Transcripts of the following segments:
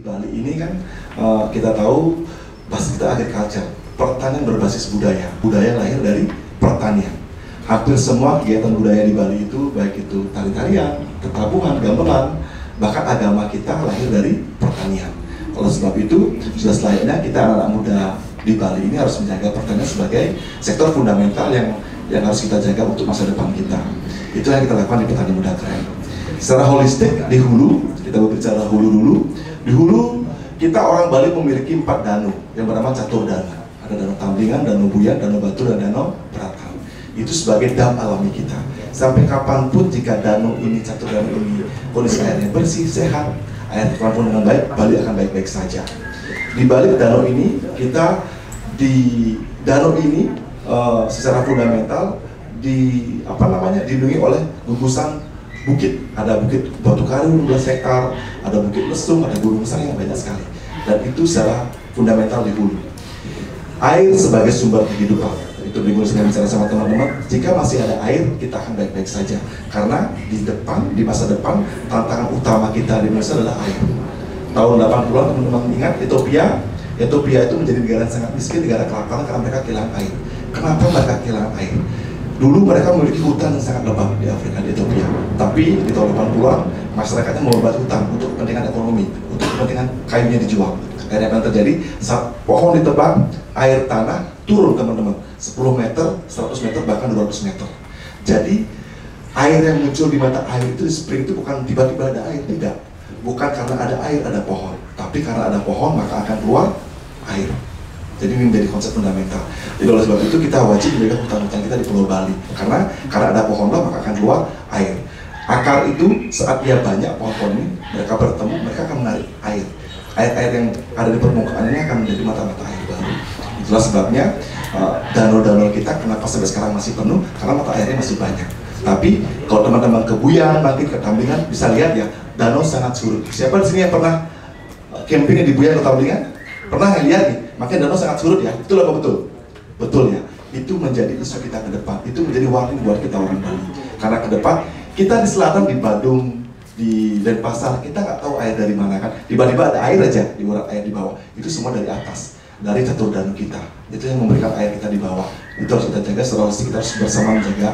Bali ini kan kita tahu basis kita agriculture, pertanian berbasis budaya. Budaya lahir dari pertanian. Hampir semua kegiatan budaya di Bali itu, baik itu tari-tarian, tetabuhan, gamelan, bahkan agama kita lahir dari pertanian. Oleh sebab itu, sudah selayaknya kita anak-anak muda di Bali ini harus menjaga pertanian sebagai sektor fundamental yang harus kita jaga untuk masa depan kita. Itu yang kita lakukan di Petani Muda Keren. Secara holistik di hulu, kita berbicara hulu dulu. Di hulu kita orang Bali memiliki 4 danau yang bernama catur dana. Ada danau Tamblingan, danau Buyan, danau Batu, dan danau Beratan. Itu sebagai dam alami kita. Sampai kapanpun jika danau ini, catur danau ini, kondisi airnya bersih, sehat, air tertampung dengan baik, Bali akan baik-baik saja. Di balik danau ini, kita di danau ini secara fundamental dilindungi oleh gugusan bukit. Ada bukit Batu Karu 12 hektar, ada bukit Lesung, ada gunung besar yang banyak sekali. Dan itu secara fundamental di hulu. Air sebagai sumber kehidupan. Itu Bingul sedang bicara sama teman-teman. Jika masih ada air, kita akan baik-baik saja. Karena di masa depan, tantangan utama kita di Indonesia adalah air. Tahun 80-an teman-teman ingat Ethiopia itu menjadi negara yang sangat miskin, negara kelaparan karena mereka kehilangan air. Kenapa mereka kehilangan air? Dulu mereka memiliki hutan yang sangat lebat di Afrika, di Ethiopia. Tapi di tahun 80-an, masyarakatnya membuat hutan untuk kepentingan ekonomi, untuk kepentingan kayunya dijual. Akhirnya apa yang terjadi? Saat pohon ditebang, air tanah turun teman-teman, 10 meter, 100 meter, bahkan 200 meter. Jadi, air yang muncul di mata air itu, di spring itu bukan tiba-tiba ada air, tidak. Bukan karena ada air, ada pohon. Tapi karena ada pohon, maka akan keluar air. Jadi ini menjadi konsep fundamental. Jadi oleh sebab itu kita wajib menjaga hutan-hutan kita di Pulau Bali. Karena ada pohonlah maka akan keluar air. Akar itu saat dia banyak pohon-pohon ini, mereka bertemu, mereka akan menarik air. Air-air yang ada di permukaan ini akan menjadi mata-mata air baru. Itulah sebabnya danau-danau kita kenapa sampai sekarang masih penuh, karena mata airnya masih banyak. Tapi kalau teman-teman ke Buyan, nanti ke Tamblingan, bisa lihat ya, danau sangat surut. Siapa di sini yang pernah camping di Buyan atau Tamblingan? Pernah lihat nih? Makanya danau sangat surut ya, betul apa betul? Betul ya, itu menjadi isu kita ke depan, itu menjadi warning buat kita orang Bali. Karena ke depan, kita di selatan, di Badung, di Denpasar, kita nggak tahu air dari mana kan. Tiba-tiba ada air aja, di urat air di bawah, itu semua dari atas, dari catur danau kita. Itu yang memberikan air kita di bawah. Itu harus kita jaga, secara holistik kita harus bersama menjaga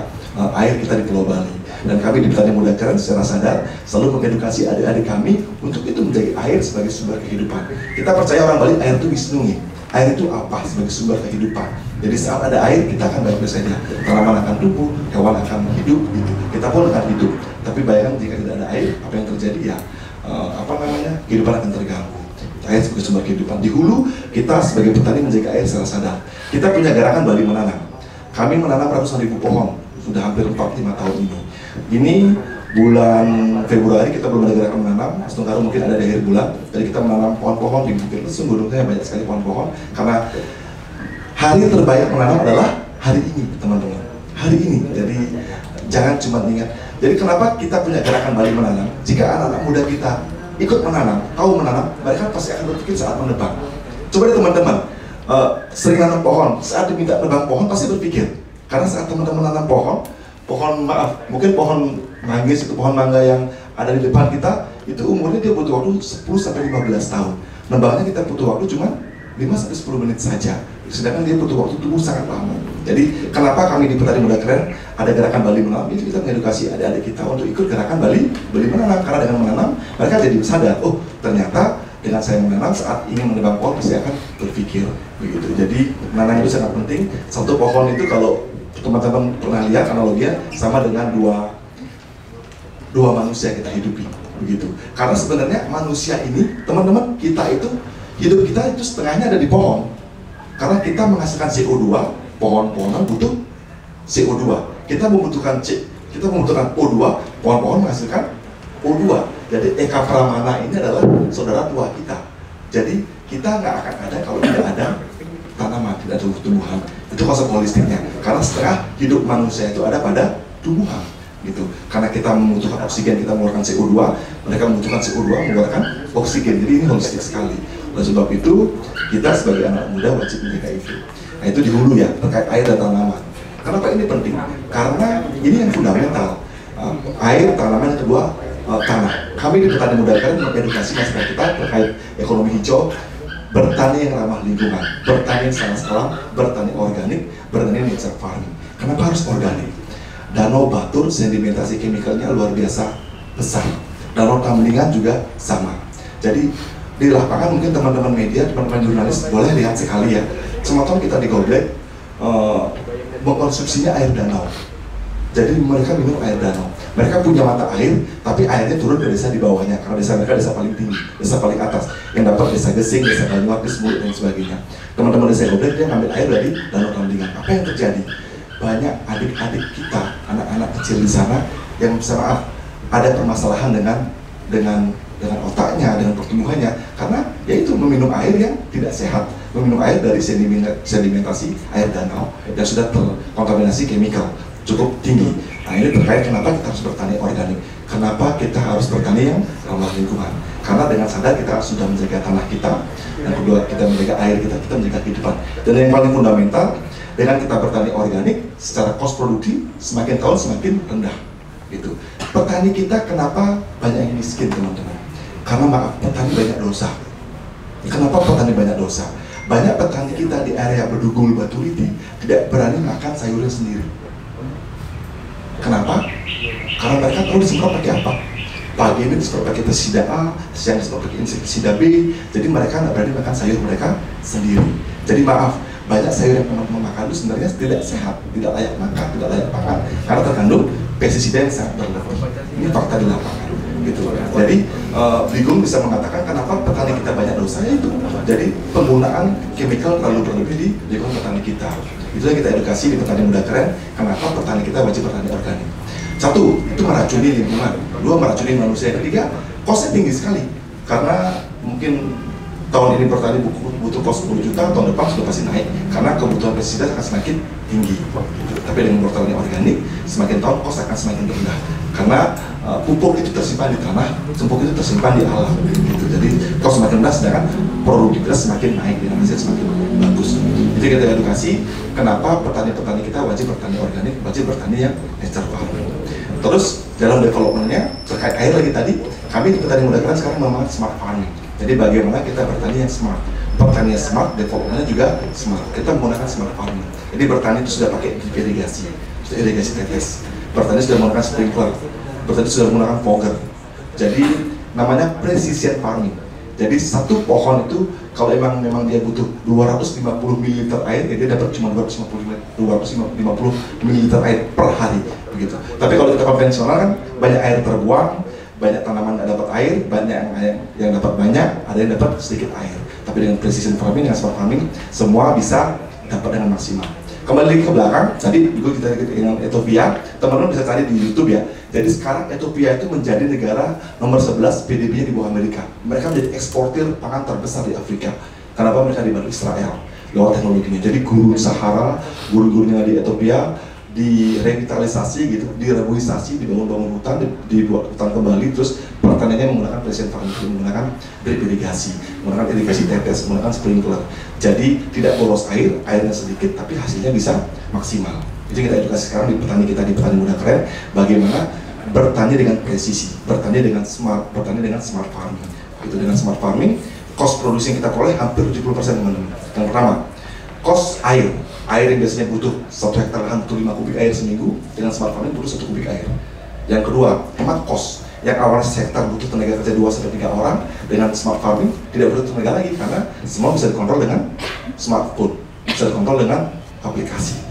air kita di Pulau Bali. Dan kami di Petani Muda Keren secara sadar selalu mengedukasi adik-adik kami untuk itu menjadi air sebagai sumber kehidupan. Kita percaya orang Bali air itu wisnungi. Air itu apa? Sebagai sumber kehidupan. Jadi saat ada air kita akan baik-baik saja. Tanaman akan tumbuh, hewan akan hidup, gitu. Kita pun akan hidup. Tapi bayangkan jika tidak ada air, apa yang terjadi ya? Kehidupan akan terganggu. Air sebagai sumber kehidupan. Di hulu kita sebagai petani menjaga air secara sadar. Kita punya gerakan Bali Menanam. Kami menanam ratusan ribu pohon sudah hampir 4-5 tahun ini. Ini bulan Februari kita belum ada gerakan menanam, Setengah mungkin ada di akhir bulan. Jadi kita menanam pohon-pohon di Bukit Lesung, gunungnya banyak sekali pohon-pohon. Karena hari terbaik menanam adalah hari ini, teman-teman. Hari ini. Jadi jangan cuma ingat. Jadi kenapa kita punya gerakan Bali Menanam? Jika anak-anak muda kita ikut menanam, tahu menanam, mereka pasti akan berpikir saat menebang. Coba deh teman-teman, sering nanam pohon, saat diminta nebang pohon pasti berpikir. Karena saat teman-teman nanam mungkin pohon manggis, itu pohon mangga yang ada di depan kita, itu umurnya dia butuh waktu 10-15 tahun. Nebangnya kita butuh waktu cuma 5-10 menit saja. Sedangkan dia butuh waktu tumbuh sangat lama. Jadi kenapa kami di Petani Muda Keren ada gerakan Bali Menanam? Itu kita mengedukasi adik-adik kita untuk ikut gerakan Bali Menanam. Karena dengan menanam mereka jadi sadar, oh ternyata dengan saya menanam saat ingin menebang pohon pasti akan berpikir begitu. Jadi menanam itu sangat penting. Satu pohon itu kalau teman-teman pernah lihat analoginya sama dengan dua manusia kita hidupi begitu. Karena sebenarnya manusia ini, teman-teman, kita itu hidup kita itu setengahnya ada di pohon. Karena kita menghasilkan CO2, pohon-pohonan butuh CO2. Kita membutuhkan O2, pohon-pohon menghasilkan O2. Jadi Eka Pramana ini adalah saudara tua kita. Jadi kita nggak akan ada kalau tidak ada tanaman, tidak ada tumbuhan. Itu konsep holistiknya. Karena setengah hidup manusia itu ada pada tumbuhan, gitu. Karena kita membutuhkan oksigen, kita mengeluarkan CO2, mereka membutuhkan CO2, mengeluarkan oksigen. Jadi ini holistik sekali. Oleh sebab itu, kita sebagai anak muda wajib menjaga itu. Nah itu di hulu ya, terkait air dan tanaman. Kenapa ini penting? Karena ini yang fundamental. Air, tanaman, yang kedua tanah. Kami di Petani Muda Keren mengedukasi masyarakat kita terkait ekonomi hijau, bertani yang ramah lingkungan, bertani yang sangat alam, bertani organik, bertani nature farming. Kenapa harus organik? Danau Batur sedimentasi kemikalnya luar biasa besar. Danau Tamlingan juga sama. Jadi di lapangan mungkin teman-teman media, teman-teman jurnalis boleh lihat sekali ya. Semalam kita di Goblek mengkonsumsinya air danau. Jadi mereka minum air danau. Mereka punya mata air, tapi airnya turun ke desa di bawahnya. Karena desa mereka desa paling tinggi, desa paling atas. Yang dapat desa Gesing, desa Banyuwangi, Mulut dan sebagainya. Teman-teman desa Goblek dia ngambil air dari danau Tamlingan. Apa yang terjadi? Banyak adik-adik kita, anak-anak kecil di sana yang maaf ada permasalahan dengan otaknya, dengan pertumbuhannya, karena yaitu meminum air yang tidak sehat, meminum air dari sedimentasi air danau yang sudah terkontaminasi chemical cukup tinggi. Nah ini terkait kenapa kita harus bertani organik, kenapa kita harus bertani yang ramah lingkungan, karena dengan sadar kita sudah menjaga tanah kita, yang kedua kita menjaga air kita menjaga kehidupan, dan yang paling fundamental dengan kita bertani organik secara cost produksi semakin tahun semakin rendah. Gitu. Petani kita kenapa banyak yang miskin teman-teman? Karena maaf, petani banyak dosa. Kenapa petani banyak dosa? Banyak petani kita di area Bedugul, Baturiti tidak berani makan sayurnya sendiri. Kenapa? Karena mereka tahu disemprot pakai apa? Pagi ini disemprot pakai pestisida A, siang disemprot pakai insektisida B. Jadi mereka tidak berani makan sayur mereka sendiri. Jadi maaf, banyak sayur yang teman-teman makan itu sebenarnya tidak sehat, tidak layak makan, tidak layak makan, karena terkandung pestisida yang sangat berlebihan. Ini fakta di lapangan, gitu. Jadi Bligum bisa mengatakan kenapa petani kita banyak dosanya itu. Jadi penggunaan chemical terlalu berlebih di lingkungan petani kita. Itu yang kita edukasi di Petani Muda Keren. Kenapa petani kita wajib bertani organik? Satu, itu meracuni lingkungan. Dua, meracuni manusia. Ketiga, kosnya tinggi sekali. Karena mungkin tahun ini petani butuh kos 10 juta, tahun depan sudah pasti naik karena kebutuhan pestisida akan semakin tinggi. Tapi dengan bertani organik, semakin tahun kos akan semakin rendah karena pupuk itu tersimpan di tanah, pupuk itu tersimpan di alam. Gitu. Jadi kos semakin rendah, sedangkan produktivitas semakin naik dan hasil semakin bagus. Jadi kita edukasi kenapa petani-petani kita wajib bertani organik, wajib bertani yang nature farming. Terus dalam developmentnya terkait air lagi tadi, kami di Petani Muda Keren sekarang menggunakan smart farming. Jadi bagaimana kita bertani yang smart, pertanian smart, developmentnya juga smart. Kita menggunakan smart farming. Jadi bertani itu sudah pakai irigasi, sudah irigasi tetes. Bertani sudah menggunakan sprinkler, bertani sudah menggunakan fogger. Jadi namanya precision farming. Jadi satu pohon itu kalau memang dia butuh 250 ml air, ya dia dapat cuma 250 ml air per hari, begitu. Tapi kalau kita konvensional kan banyak air terbuang, banyak tanaman nggak dapat air, banyak yang dapat banyak, ada yang dapat sedikit air. Tapi dengan precision farming, dengan smart farming, semua bisa dapat dengan maksimal. Kembali ke belakang, tadi kita dengan Ethiopia, teman-teman bisa cari di YouTube ya. Jadi sekarang Ethiopia itu menjadi negara nomor 11 PDB-nya di bawah Amerika. Mereka menjadi eksportir pangan terbesar di Afrika. Kenapa? Mereka dibantu Israel lewat teknologinya. Jadi gurun Sahara, gurun-gurunnya di Ethiopia direvitalisasi gitu, direboisasi, dibangun hutan, dibuat hutan kembali, terus pertaniannya menggunakan precision farming, menggunakan drip irigasi, menggunakan irigasi tetes, menggunakan sprinkler. Jadi tidak boros air, airnya sedikit, tapi hasilnya bisa maksimal. Jadi kita edukasi sekarang di petani kita di Petani Muda Keren, bagaimana bertani dengan presisi, bertani dengan smart farming. Itu dengan smart farming, cost produksi yang kita peroleh hampir 70% teman-teman. Yang pertama, cost air yang biasanya butuh 1 hektar lahan butuh 5 kubik air seminggu, dengan smart farming butuh 1 kubik air. Yang kedua, hemat cost. Yang awalnya hektar butuh tenaga kerja 2-3 orang, dengan smart farming tidak butuh tenaga lagi karena semua bisa dikontrol dengan smartphone, bisa dikontrol dengan aplikasi.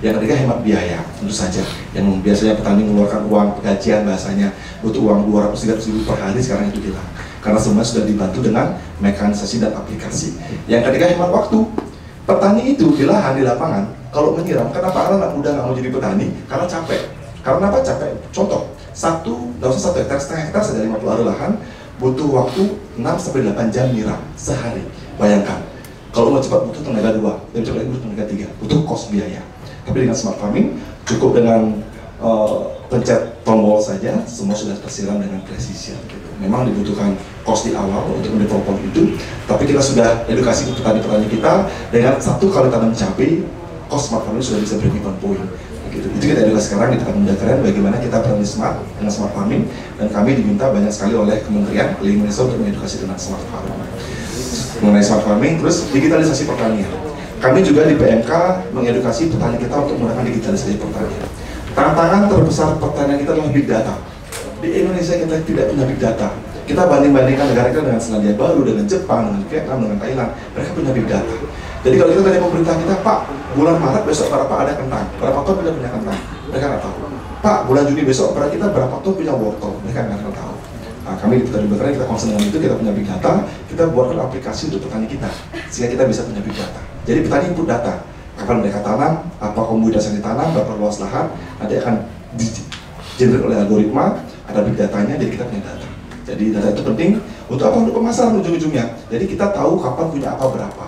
Yang ketiga, hemat biaya, tentu saja. Yang biasanya petani mengeluarkan uang gajian, bahasanya butuh uang 200-300 ribu per hari, sekarang itu hilang karena semua sudah dibantu dengan mekanisasi dan aplikasi. Yang ketiga, hemat waktu. Petani itu di lahan, di lapangan, kalau menyiram, kenapa anak muda nggak mau jadi petani? Karena capek. Karena apa capek? Contoh, nggak usah 1 hektar, setengah hektar saja 50 hari lahan, butuh waktu 6-8 jam nyiram sehari. Bayangkan, kalau mau cepat butuh tenaga 2, lebih cepat butuh tenaga 3, butuh cost biaya. Tapi dengan smart farming, cukup dengan pencet tombol saja, semua sudah tersiram dengan presisi. Memang dibutuhkan cost di awal untuk mendevelop itu, tapi kita sudah edukasi ke petani-petani kita dengan 1 kali tanam cabai, cost smart farming sudah bisa break even point. Gitu. Itu kita edukasi sekarang di Petani Muda Keren, bagaimana kita berani smart dengan smart farming, dan kami diminta banyak sekali oleh Kementerian Indonesia untuk mengedukasi tentang smart farming. Mengenai smart farming, terus digitalisasi pertanian. Kami juga di PMK mengedukasi petani kita untuk menggunakan digitalisasi pertanian. Tantangan terbesar pertanian kita adalah big data. Di Indonesia kita tidak punya big data. Kita banding-bandingkan negara kita dengan Selandia Baru, dengan Jepang, dengan Vietnam, dengan Thailand. Mereka punya big data. Jadi kalau kita tanya pemerintah kita, Pak, bulan Maret besok berapa ada kentang? Berapa ton kita punya kentang? Mereka nggak tahu. Pak, bulan Juni besok berapa kita berapa ton punya wortel? Mereka nggak tahu. Nah, kami di Petani Muda Keren kita concern dengan itu, kita punya big data, kita buatkan aplikasi untuk petani kita, sehingga kita bisa punya big data. Jadi petani input data, kapan mereka tanam, apa komoditas yang ditanam, berapa luas lahan, nanti akan di-generate oleh algoritma, ada big datanya, jadi kita punya data. Jadi data itu penting untuk apa? Untuk pemasaran ujung-ujungnya. Jadi kita tahu kapan punya apa berapa.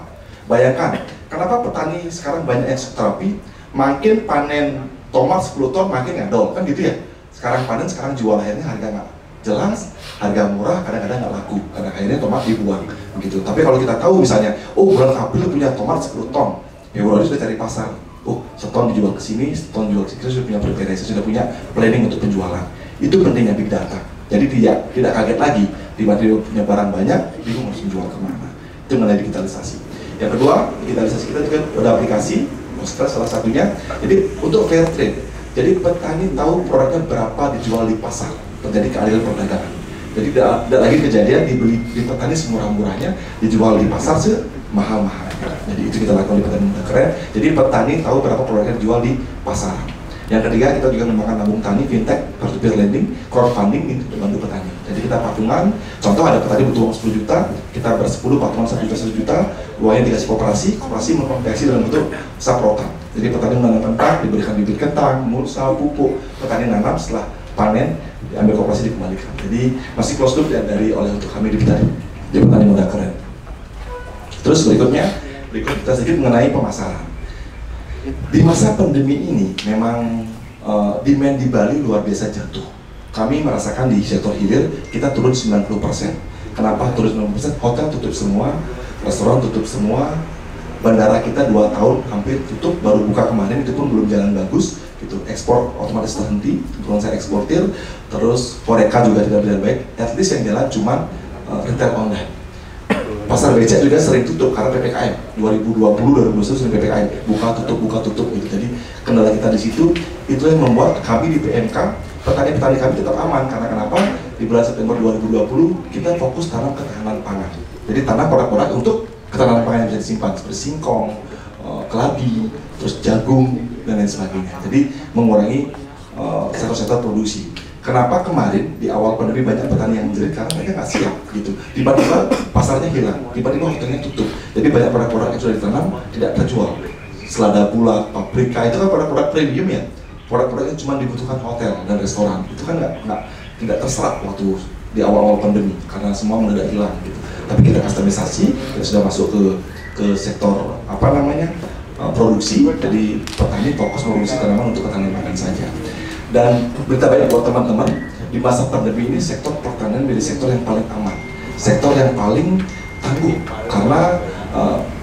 Bayangkan, kenapa petani sekarang banyak yang terapi, makin panen tomat 10 ton makin ngadol, kan gitu ya. Sekarang panen, sekarang jual, akhirnya harga nggak jelas, harga murah, kadang-kadang nggak laku, karena akhirnya tomat dibuang begitu. Tapi kalau kita tahu misalnya, oh bulan April punya tomat 10 ton, Februari sudah cari pasar, oh seton dijual ke sini, seton dijual ke sini, sudah punya preferensi, sudah punya planning untuk penjualan. Itu pentingnya big data. Jadi tidak kaget lagi, di mana dia punya barang banyak, bingung harus menjual kemana. Itu mengenai digitalisasi. Yang kedua, digitalisasi kita juga ada aplikasi, salah satunya, jadi untuk fair trade. Jadi petani tahu produknya berapa dijual di pasar, terjadi keadilan perdagangan. Jadi tidak lagi kejadian dibeli di petani semurah-murahnya, dijual di pasar semahal-mahalnya. Jadi itu kita lakukan di Petani Muda Keren. Jadi petani tahu berapa produknya dijual di pasar. Yang ketiga, kita juga mengembangkan tabung tani, fintech, peer-to-peer lending, crowdfunding untuk membantu petani. Jadi kita patungan, contoh ada petani butuh uang 10 juta, kita ber-10 patungan 1 juta, 1 juta, uangnya dikasih koperasi mengkonversi dalam bentuk saprotan. Jadi petani menanam kentang, diberikan bibit kentang, mulsa, pupuk, petani nanam setelah panen, diambil koperasi dikembalikan. Jadi masih close loop oleh untuk kami di Petani Muda Keren. Terus berikut kita sedikit mengenai pemasaran. Di masa pandemi ini memang demand di Bali luar biasa jatuh. Kami merasakan di sektor hilir kita turun 90%. Kenapa turun 90%? Hotel tutup semua, restoran tutup semua, bandara kita 2 tahun hampir tutup, baru buka kemarin itu pun belum jalan bagus. Gitu. Ekspor otomatis terhenti, belum saya eksportir, terus Horeca juga tidak berjalan baik. At least yang jalan cuma retail online. Pasar becak juga sering tutup karena PPKM 2020-2021 sering PPKM buka tutup gitu. Jadi kendala kita di situ itu yang membuat kami di PMK petani-petani kami tetap aman. Karena kenapa? Di bulan September 2020 kita fokus tanam ketahanan pangan. Jadi tanam produk-produk untuk ketahanan pangan yang bisa disimpan seperti singkong, kelabi, terus jagung dan lain sebagainya. Jadi mengurangi sektor-sektor produksi. Kenapa kemarin di awal pandemi banyak petani yang menjerit? Karena mereka nggak siap gitu. Tiba-tiba pasarnya hilang, tiba-tiba hotelnya tutup. Jadi banyak produk-produk yang sudah ditanam tidak terjual. Selada bulat, paprika itu kan produk-produk premium ya. Produk-produk yang cuma dibutuhkan hotel dan restoran. Itu kan tidak terserap waktu di awal-awal pandemi karena semua mendadak hilang gitu. Tapi kita customisasi, kita sudah masuk ke sektor produksi. Jadi petani fokus produksi tanaman untuk ketahanan pangan saja. Dan berita baik buat teman-teman, di masa pandemi ini sektor pertanian menjadi sektor yang paling aman, sektor yang paling tangguh, karena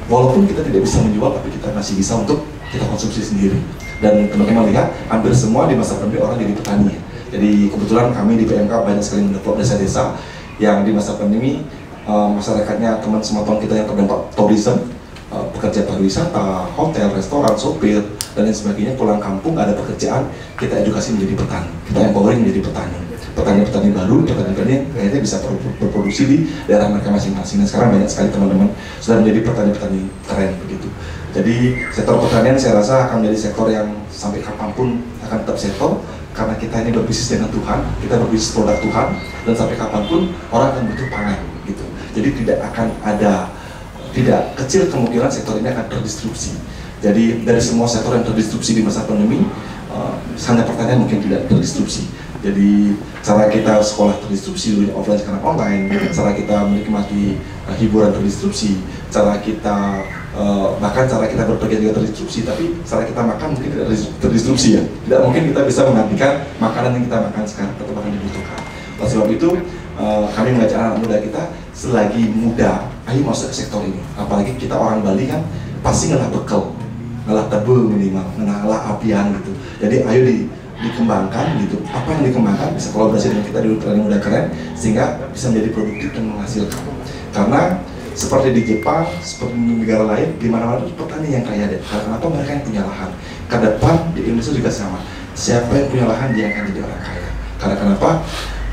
walaupun kita tidak bisa menjual, tapi kita masih bisa untuk kita konsumsi sendiri. Dan teman-teman lihat, hampir semua di masa pandemi orang jadi petani. Jadi kebetulan kami di PMK banyak sekali mendevelop desa-desa yang di masa pandemi masyarakatnya, teman sematawang kita yang terdampak tourism, pekerja pariwisata, hotel, restoran, sopir, dan lain sebagainya, pulang kampung ada pekerjaan, kita edukasi menjadi petani, kita empowering menjadi petani baru, petani-petani akhirnya bisa berproduksi di daerah mereka masing-masing. Dan sekarang banyak sekali teman-teman sudah menjadi petani-petani keren begitu. Jadi sektor pertanian saya rasa akan menjadi sektor yang sampai kapanpun akan tetap sektor, karena kita ini berbisnis dengan Tuhan, kita berbisnis produk Tuhan, dan sampai kapanpun orang akan butuh pangan gitu. Jadi tidak kecil kemungkinan sektor ini akan terdistrupsi. Jadi dari semua sektor yang terdistrupsi di masa pandemi, hanya pertanian mungkin tidak terdistrupsi. Jadi cara kita sekolah terdistrupsi, dulunya offline sekarang online, cara kita menikmati hiburan terdistrupsi, cara kita bahkan cara kita berpergian juga terdistrupsi, tapi cara kita makan mungkin tidak terdistrupsi ya. Tidak mungkin kita bisa menggantikan makanan yang kita makan sekarang, tetap akan dibutuhkan. Oleh sebab itu kami mengajak anak muda kita selagi muda, ayo masuk ke sektor ini. Apalagi kita orang Bali kan pasti nggak bekal ngalah tebu minimal, ngalah apian gitu. Jadi ayo dikembangkan gitu. Apa yang dikembangkan bisa kolaborasi dengan kita di Petani Muda Keren sehingga bisa menjadi produktif dan menghasilkan. Karena seperti di Jepang, seperti di negara lain, di mana-mana petani yang kaya deh. Karena apa? Mereka yang punya lahan. Ke depan di Indonesia juga sama. Siapa yang punya lahan dia akan jadi orang kaya. Karena kenapa?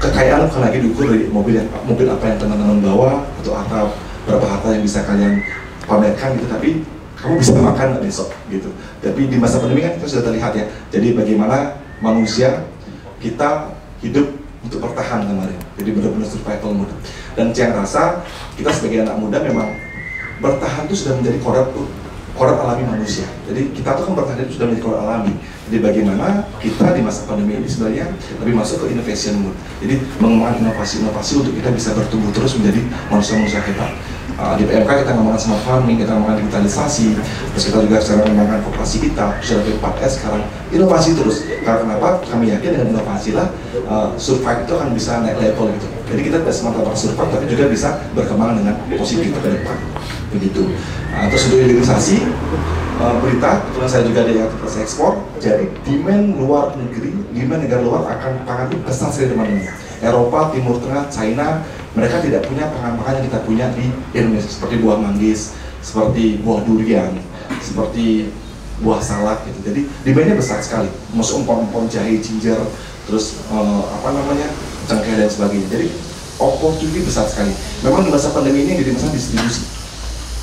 Kekayaan bukan lagi diukur dari mobil apa yang teman-teman bawa atau berapa harta yang bisa kalian pamerkan gitu, tapi kamu bisa makan nggak besok gitu. Tapi di masa pandemi kan kita sudah terlihat ya. Jadi bagaimana manusia kita hidup untuk bertahan kemarin. Jadi benar-benar survival mode. Dan yang rasa kita sebagai anak muda memang bertahan itu sudah menjadi kodrat alami manusia. Jadi kita tuh kan bertahan itu sudah menjadi kodrat alami. Jadi bagaimana kita di masa pandemi ini sebenarnya lebih masuk ke innovation mode. Jadi mengembangkan inovasi-inovasi untuk kita bisa bertumbuh terus menjadi manusia-manusia hebat. Di PMK kita ngomongin smart farming, kita ngomongin digitalisasi, terus kita juga sekarang mengembangkan kooperasi kita, terus ada P4S sekarang, inovasi terus. Karena kenapa? Kami yakin dengan inovasi lah, survive itu akan bisa naik level gitu. Jadi kita tidak semata-mata survive, tapi juga bisa berkembang dengan positif ke depan. Begitu. Terus untuk hilirisasi, berita, kebetulan saya juga di aktivitas ekspor, jadi demand luar negeri, demand negara luar akan pangan itu besar sekali teman-teman. Eropa, Timur Tengah, China, mereka tidak punya pangan-pangan yang kita punya di Indonesia, seperti buah manggis, seperti buah durian, seperti buah salak gitu. Jadi demandnya besar sekali, masuk empon-empon jahe, ginger, terus cengkeh dan sebagainya. Jadi opportunity besar sekali. Memang di masa pandemi ini jadi masalah distribusi.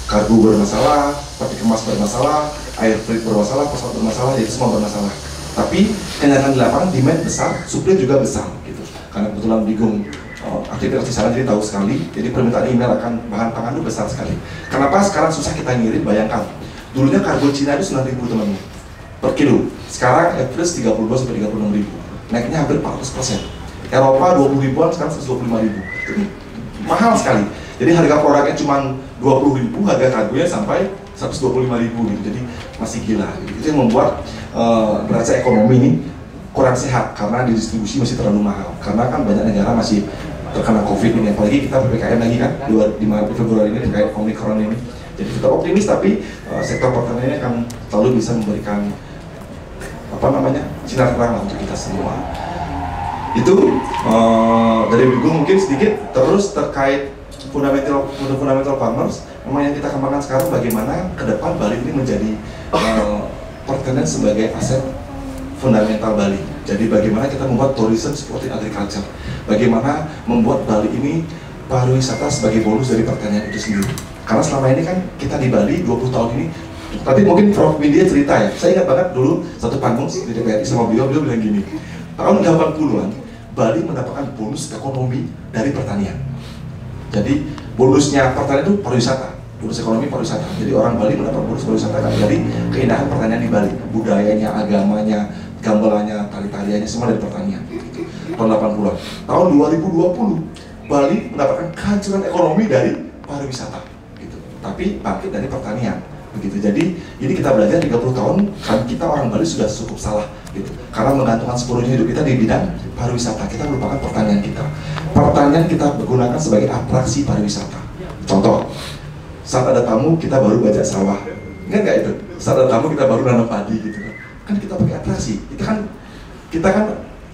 Kargo bermasalah, peti kemas bermasalah, air freight bermasalah, pesawat bermasalah, jadi semua bermasalah. Tapi kenyataan di lapangan demand besar, supply juga besar gitu. Karena kebetulan bingung aktivitas di sana jadi tahu sekali, jadi permintaan email akan bahan pangan itu besar sekali. Kenapa sekarang susah kita ngirim? Bayangkan, dulunya kargo Cina itu 9.000 teman-teman per kilo, sekarang average 32 sampai 36.000, naiknya hampir 400%. Eropa 20 ribuan, sekarang 125.000, jadi mahal sekali. Jadi harga produknya cuma 20.000, harga kargonya sampai 125.000 gitu, jadi masih gila. Itu yang membuat neraca ekonomi ini kurang sehat karena didistribusi masih terlalu mahal. Karena kan banyak negara masih terkena COVID ini, apalagi kita PPKM lagi kan 5 Februari ini terkait Omicron ini. Jadi kita optimis, tapi sektor pertanian akan selalu bisa memberikan sinar terang untuk kita semua. Itu dari minggu mungkin sedikit. Terus terkait fundamental farmers, memang yang kita kembangkan sekarang bagaimana ke depan Bali ini menjadi pertanian sebagai aset fundamental Bali. Jadi bagaimana kita membuat tourism supporting agriculture, bagaimana membuat Bali ini pariwisata sebagai bonus dari pertanian itu sendiri. Karena selama ini kan kita di Bali 20 tahun ini, tapi mungkin Prof. Widya cerita ya, saya ingat banget dulu satu panggung di DPRI sama beliau bilang gini, tahun 80-an Bali mendapatkan bonus ekonomi dari pertanian. Jadi bonusnya pertanian itu pariwisata, bonus ekonomi pariwisata. Jadi orang Bali mendapat bonus pariwisata dari keindahan pertanian di Bali, budayanya, agamanya, gamelannya, tari-tariannya, semua dari pertanian. Gitu. Tahun 80-an. Tahun 2020, Bali mendapatkan kehancuran ekonomi dari pariwisata. Gitu. Tapi bangkit dari pertanian. Begitu. Jadi ini kita belajar 30 tahun, kan kita orang Bali sudah cukup salah. Gitu. Karena menggantungkan sepenuhnya hidup kita di bidang pariwisata, kita melupakan pertanian kita. Pertanian kita gunakan sebagai atraksi pariwisata. Contoh, saat ada tamu kita baru bajak sawah, ingat nggak itu? Saat ada tamu kita baru nanam padi gitu kan kita pakai atraksi. Kita kan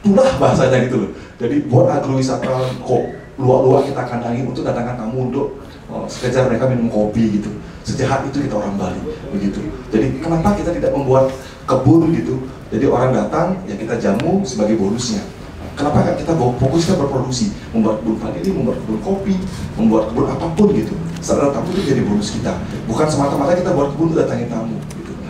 tulah bahasanya gitu loh. Jadi buat agrowisata kok luak-luak kita kandangi untuk datangkan tamu untuk sekejar mereka minum kopi gitu. Sejahat itu kita orang Bali begitu. Jadi kenapa kita tidak membuat kebun gitu? Jadi orang datang ya kita jamu sebagai bonusnya. Kenapa kan kita fokus kita berproduksi, membuat kebun vanili, membuat kebun kopi, membuat kebun apapun gitu. Saat ada tamu itu jadi bonus kita. Bukan semata-mata kita buat kebun untuk datangin tamu.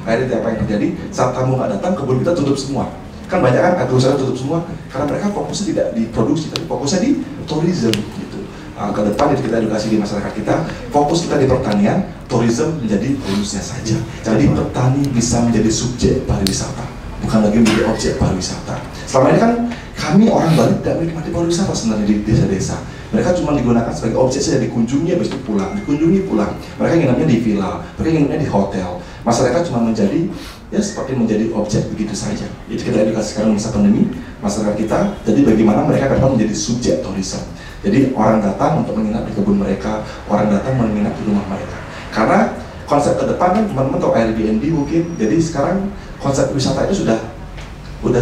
Akhirnya apa yang terjadi, saat tamu nggak datang, kebun kita tutup semua. Kan banyak kan agrowisata tutup semua, karena mereka fokusnya tidak di produksi, tapi fokusnya di tourism gitu. Ke depan itu kita edukasi di masyarakat kita, fokus kita di pertanian, tourism menjadi bonusnya saja. Jadi petani bisa menjadi subjek pariwisata, bukan lagi menjadi objek pariwisata. Selama ini kan kami orang Bali tidak menikmati pariwisata sebenarnya di desa-desa. Mereka cuma digunakan sebagai objek saja, dikunjungi habis itu pulang, dikunjungi pulang. Mereka nginepnya di villa, mereka nginepnya di hotel. Masyarakat cuma menjadi ya seperti menjadi objek begitu saja. Itu kita edukasi sekarang masa pandemi masyarakat kita. Jadi bagaimana mereka akan menjadi subjek tourism. Jadi orang datang untuk menginap di kebun mereka, orang datang menginap di rumah mereka. Karena konsep ke depan kan teman-teman tahu Airbnb mungkin. Jadi sekarang konsep wisata itu udah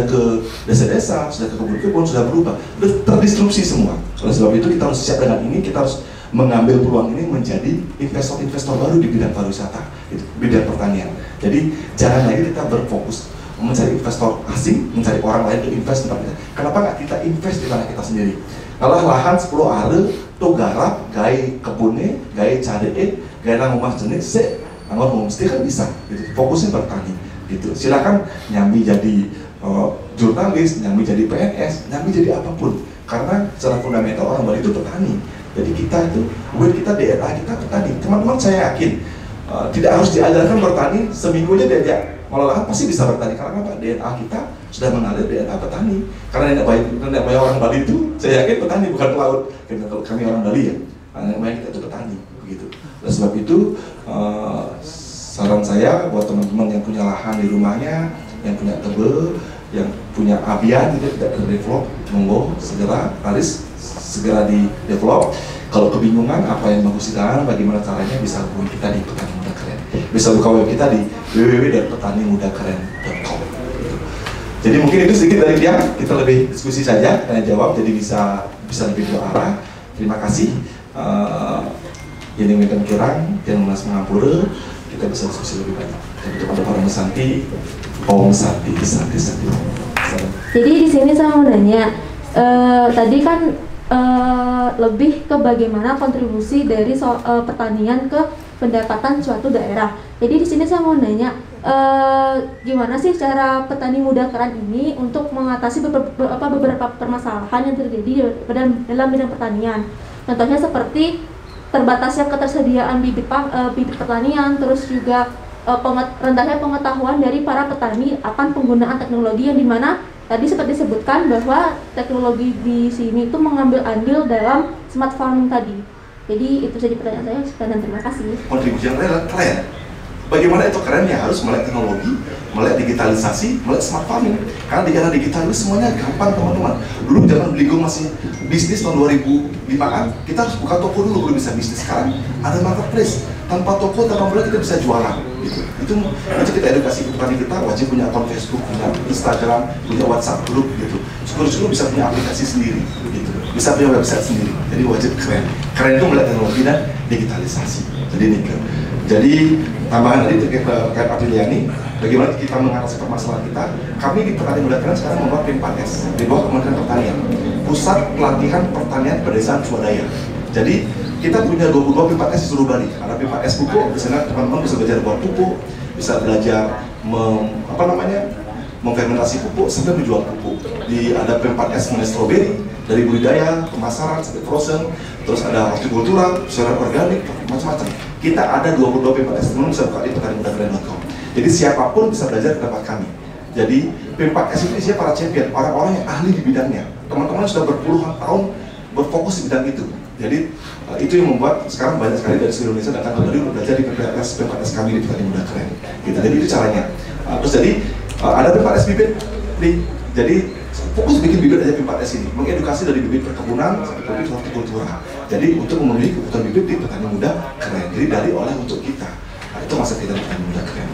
ke desa-desa, sudah ke kebun-kebun, sudah berubah, udah terdisrupsi semua. Oleh sebab itu kita harus siap dengan ini, kita harus mengambil peluang ini menjadi investor-investor baru di bidang pariwisata, bidang pertanian. Jadi jangan lagi kita berfokus mencari investor asing, mencari orang lain untuk invest di tempat kita. Kenapa nggak kita invest di tanah kita sendiri? Kalau lahan 10 are, tuh garap, gaya kebunnya, gaya cadee, gaya nang rumah jenis, nangor homestay kan bisa. Gitu. Fokusnya bertani. Gitu. Silakan nyambi jadi jurnalis, nyambi jadi PNS, nyambi jadi apapun. Karena secara fundamental orang Bali itu petani. Jadi kita itu, kita DNA kita petani. Teman-teman saya yakin tidak harus diajarkan bertani, seminggu aja diajak malahan pasti bisa bertani. Karena apa? DNA kita sudah mengalir DNA petani. Karena nenek moyang orang Bali itu, saya yakin petani bukan pelaut. Kalau kami orang Bali ya, nenek moyang kita itu petani. Begitu. Oleh sebab itu, saran saya buat teman-teman yang punya lahan di rumahnya, yang punya tebe, yang punya abian gitu, tidak terdevelop, monggo segera laris, segera di develop. Kalau kebingungan apa yang bagus dilakukan, bagaimana caranya, bisa hubungi kita di Petani Muda Keren. Bisa buka web kita di www.petanimudakeren.com. Jadi mungkin itu sedikit dari dia, kita lebih diskusi saja, tanya jawab, jadi bisa lebih dua arah. Terima kasih. Ini mungkin kurang, yang mas mengampura, kita bisa diskusi lebih banyak. Dan untuk ada orang Santi, Om Santi. Jadi di sini saya mau nanya, tadi kan lebih ke bagaimana kontribusi dari pertanian ke pendapatan suatu daerah. Jadi di sini saya mau nanya, gimana sih cara petani muda keren ini untuk mengatasi beberapa permasalahan yang terjadi dalam bidang pertanian. Contohnya seperti terbatasnya ketersediaan bibit pertanian, terus juga rendahnya pengetahuan dari para petani akan penggunaan teknologi, yang dimana tadi seperti disebutkan bahwa teknologi di sini itu mengambil andil dalam smart farming tadi. Jadi itu saja pertanyaan saya, dan terima kasih. Kontribusi yang keren. Bagaimana itu kerennya? Harus melek teknologi, melek digitalisasi, melek smart farming. Karena di era digital itu semuanya gampang, teman-teman. Dulu zaman Beligo masih bisnis tahun 2005-an, kita harus buka toko dulu baru bisa bisnis. Sekarang ada marketplace, tanpa toko, tanpa modal kita bisa jualan. Gitu. Itu kita edukasi petani kita wajib punya akun Facebook, punya Instagram, punya WhatsApp grup gitu. Syukur-syukur bisa punya aplikasi sendiri, gitu. Bisa punya website sendiri. Jadi wajib keren. Keren itu melek teknologi dan digitalisasi. Jadi ini Jadi tambahan tadi terkait Apriliani, bagaimana kita mengatasi permasalahan kita. Kami di Petani Muda Keren sekarang membuat P4S di bawah Kementerian Pertanian, Pusat Pelatihan Pertanian Pedesaan Swadaya. Jadi kita punya 22 P4S di seluruh Bali. Ada P4S pupuk, di sana teman-teman bisa belajar buat pupuk, bisa belajar memfermentasi pupuk sampai menjual pupuk. Ada P4S mengenai stroberi, dari budidaya, pemasaran, sampai frozen, terus ada hortikultura, sayuran organik, macam-macam. Kita ada 22 P4S, teman-teman bisa buka di petanimudakeren.com. Jadi siapapun bisa belajar ke tempat kami. Jadi P4S itu isinya para champion, orang-orang yang ahli di bidangnya. Teman-teman sudah berpuluhan tahun berfokus di bidang itu. Jadi itu yang membuat sekarang banyak sekali dari seluruh Indonesia datang ke Bali untuk belajar di P4S kami di Petani Muda Keren. Gitu. Jadi itu caranya. Terus jadi ada P4S bibit, jadi fokus bikin bibit aja P4S ini, mengedukasi dari bibit perkebunan sampai bibit hortikultura. Jadi untuk memenuhi kebutuhan bibit di Petani Muda Keren. Jadi dari oleh untuk kita. Nah, itu masa kita di Petani Muda Keren.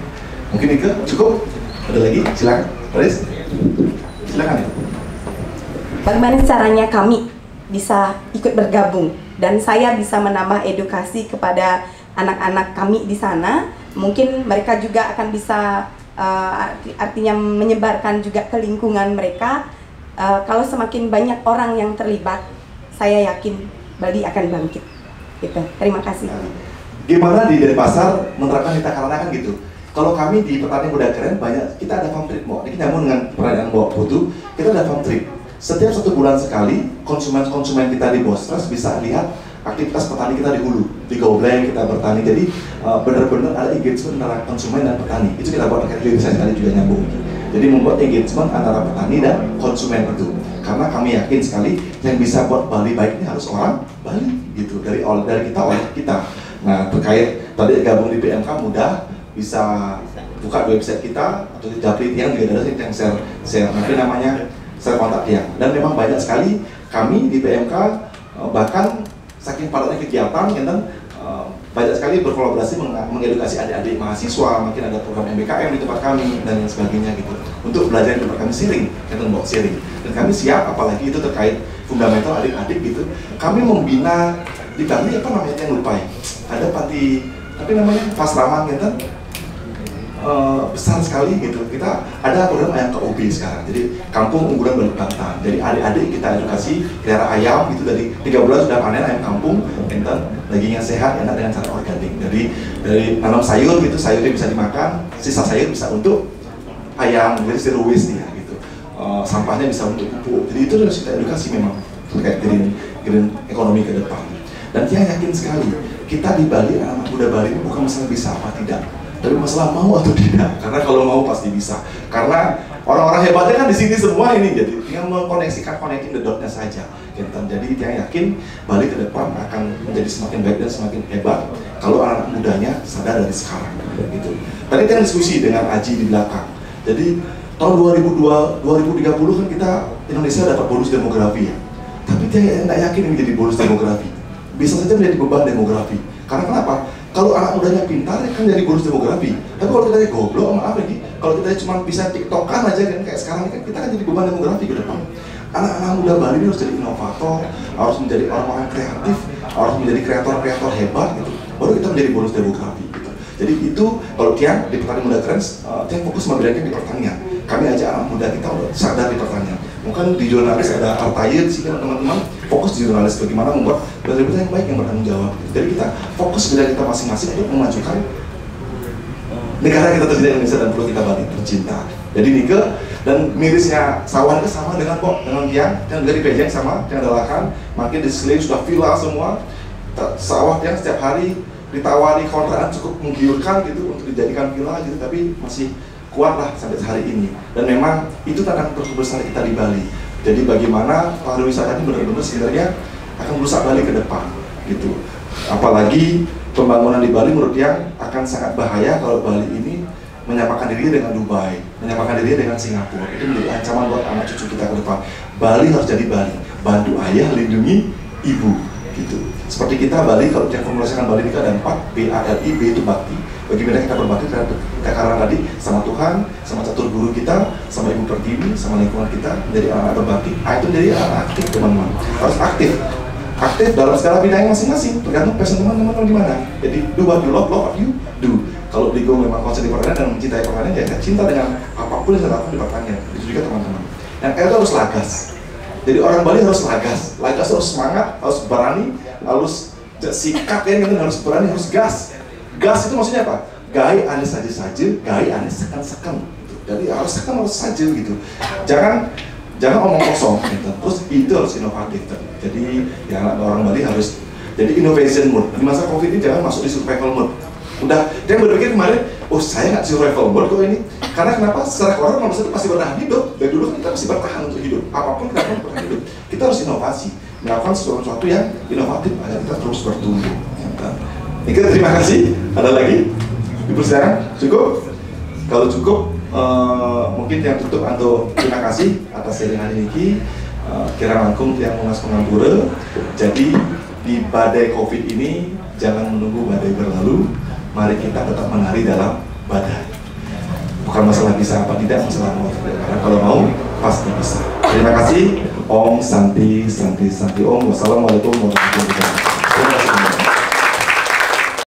Mungkin Ike cukup? Ada lagi? Silakan. Paris? Silakan. Bagaimana caranya kami bisa ikut bergabung dan saya bisa menambah edukasi kepada anak-anak kami di sana? Mungkin mereka juga akan bisa artinya menyebarkan juga ke lingkungan mereka. Kalau semakin banyak orang yang terlibat, saya yakin Bali akan bangkit. Gitu. Terima kasih. Gimana di Denpasar menerapkan kita karena kan gitu. Kalau kami di Petani Muda Keren banyak, kita ada farm trip, ini nyambung dengan pertanyaan Mbak Putu, kita ada farm trip. Setiap 1 bulan sekali, konsumen kita di Bostres bisa lihat aktivitas petani kita di hulu, di Gobleng kita bertani. Jadi benar-benar ada engagement antara konsumen dan petani. Itu kita buat hilirisasi tadi juga nyambung. Jadi membuat engagement antara petani dan konsumen itu. Karena kami yakin sekali yang bisa buat Bali baik ini harus orang Bali gitu. Dari kita oleh kita. Nah terkait tadi gabung di PMK mudah, bisa buka website kita atau di Japri yang juga ada yang share mungkin namanya share kontak dia. Dan memang banyak sekali kami di PMK bahkan saking padatnya kegiatan, banyak sekali berkolaborasi mengedukasi adik-adik mahasiswa, mungkin ada program MBKM di tempat kami dan lain sebagainya gitu. Untuk belajar di tempat kami sharing, kita buat sharing. Dan kami siap, apalagi itu terkait fundamental adik-adik gitu. Kami membina di Bali apa namanya yang lupa ya. Ada panti, tapi namanya Pasraman gitu. Besar sekali gitu. Kita ada program ayam KUB sekarang. Jadi kampung unggulan Balikpapan. Jadi adik-adik kita edukasi pelihara ayam gitu, dari 3 bulan sudah panen ayam kampung, enten dagingnya sehat, enak dengan cara organik. Jadi dari nanam sayur gitu, sayurnya bisa dimakan, sisa sayur bisa untuk ayam, jadi zero waste ya gitu. Sampahnya bisa untuk pupuk. Jadi itu harus kita edukasi memang terkait green ekonomi ke depan. Dan saya yakin sekali kita di Bali, anak muda Bali bukan masalah bisa apa tidak, tapi masalah mau atau tidak. Karena kalau mau pasti bisa. Karena orang-orang hebatnya kan di sini semua ini, jadi tinggal mengkoneksikan the dotnya saja. Jadi saya yakin Bali ke depan akan menjadi semakin baik dan semakin hebat kalau anak mudanya sadar dari sekarang. Gitu. Tadi kita diskusi dengan Aji di belakang. Jadi tahun 2030 kan kita Indonesia dapat bonus demografi ya. Tapi saya nggak yakin ini jadi bonus demografi. Bisa saja menjadi beban demografi. Karena kenapa? Kalau anak mudanya pintar kan jadi bonus demografi. Tapi kalau kita goblok, maaf lagi, kalau kita cuma bisa tiktokan aja kan kayak sekarang kan, kita kan jadi beban demografi ke depan. Anak-anak muda Bali ini harus jadi inovator, harus menjadi orang-orang kreatif, harus menjadi kreator-kreator hebat gitu. Baru kita menjadi bonus demografi gitu. Jadi itu kalau Tiang di Petani Muda Keren, Tiang fokus memberikan di pertanian. Kami ajak anak muda kita untuk sadar di pertanian. Mungkin di jurnalis ada Artaye di sini teman-teman, fokus di jurnalis bagaimana membuat berita yang baik yang bertanggung jawab. Jadi kita fokus bidang kita masing-masing untuk memajukan negara kita tercinta Indonesia dan pulau kita Bali tercinta. Jadi Nike dan mirisnya sawah itu sama dengan dengan Tiang dari Pejeng sama yang adalah makin di sini sudah villa semua. Sawah Tiang setiap hari ditawari kontrakan cukup menggiurkan gitu untuk dijadikan villa gitu, tapi masih kuat lah sampai hari ini. Dan memang itu tantangan terbesar kita di Bali. Jadi bagaimana pariwisata ini benar-benar sebenarnya akan merusak Bali ke depan gitu. Apalagi pembangunan di Bali menurut Tiang akan sangat bahaya kalau Bali ini menyamakan diri dengan Dubai, menyamakan diri dengan Singapura. Itu menjadi ancaman buat anak cucu kita ke depan. Bali harus jadi Bali, bantu ayah, lindungi ibu gitu. Seperti kita Bali, kalau Tiang formulasikan Bali ini ada 4, B-A-L-I, B itu bakti. Bagaimana kita berbakti terhadap kita karena tadi sama Tuhan, sama catur guru kita, sama Ibu Pertiwi, sama lingkungan kita, menjadi anak-anak berbakti. Itu menjadi anak aktif teman-teman. Harus aktif dalam segala bidang masing-masing, tergantung passion teman-teman gimana. Jadi do what you love what you do. Kalau Digo memang konsen di pertanian dan mencintai pertanian, ya cinta dengan apapun yang dilakukan di pertanian. Itu juga teman-teman. Yang itu harus lagas. Jadi orang Bali harus lagas harus semangat, harus berani, harus sikat ya, gitu, harus berani, harus gas. Gas itu maksudnya apa? Gai ane saja, gai ane sekan. Gitu. Jadi harus sekan, harus saja gitu. Jangan omong kosong gitu. Terus itu harus inovatif. Jadi ya orang Bali harus jadi innovation mode. Di masa Covid ini jangan masuk di survival mode. Udah, dia berpikir kemarin, oh saya nggak survival mode kok ini. Karena kenapa? Secara koran manusia itu pasti bertahan hidup. Dari dulu kan kita pasti bertahan untuk hidup. Apapun kita harus bertahan hidup. Kita harus inovasi, melakukan sesuatu yang inovatif agar kita terus bertumbuh. Nike, terima kasih. Ada lagi? Dipersilakan. Cukup? Kalau cukup, mungkin yang tutup atau terima kasih atas sharingan ini. Kira rangkum yang Munas Pengampura. Jadi di badai Covid ini jangan menunggu badai berlalu. Mari kita tetap menari dalam badai. Bukan masalah bisa apa tidak, masalah mau tidak. Karena kalau mau pasti bisa. Terima kasih. Om Santi Santi Santi Om. Wassalamualaikum warahmatullahi wabarakatuh.